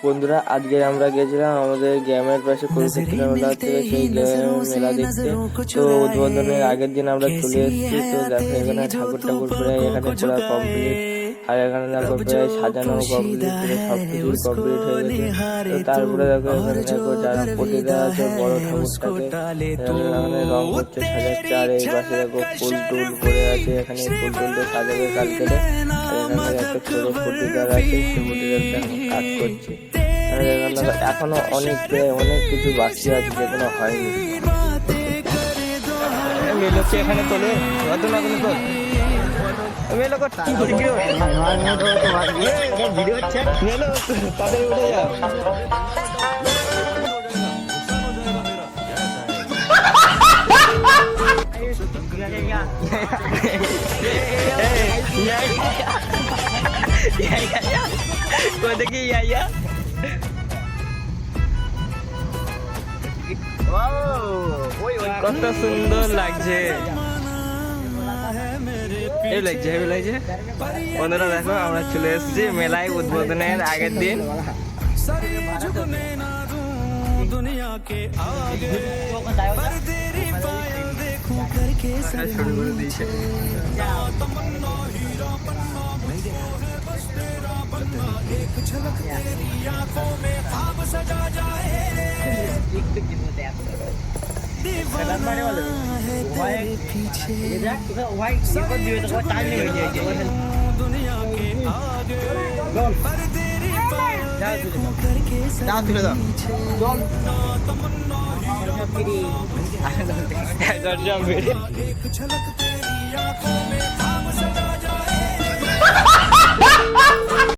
বন্ধুরা আজকে আমরা গেছিলাম আমাদের গ্রামের পাশে কুরুক্ষেত্র মেলা হচ্ছে, সেই মেলা দেখতে। তো উদ্বোধনের আগের দিন আমরা চলে এসেছি। তো দেখো এখানে ঠাকুর প্রায় এখানে পুরো কমপ্লিট, আর এখানে দেখো প্রায় সাজানো কমপ্লিট, পুরো সবকিছু কমপ্লিট হয়ে গেছে। তো তারপরে দেখো এখানে দেখো যারা পটিরা আছে বড় ঠাকুরটাকে এখানে রং করছে, সাজাচ্ছে। আর এই পাশে দেখো ফুল টুল পরে আছে, এখানে ফুল টুলটা সাজাবে কালকে। আর এখানে একটা ছোট পটিদার আছে, সেই পটিদারটা কাজ করছে। এখনো অনেক কিছু বাকি আছে যেগুলো হয়নি। মেলোকে এখানে তোলে নতুন তোল মেলো কি করি কি ভিডিও হচ্ছে মেলো তাদের উঠে যাও। কত সুন্দর লাগছে, লাগছে। বন্ধুরা দেখো আমরা চলে এসেছি মেলায় উদ্বোধনের আগের দিন। শুরু করে দিয়েছে।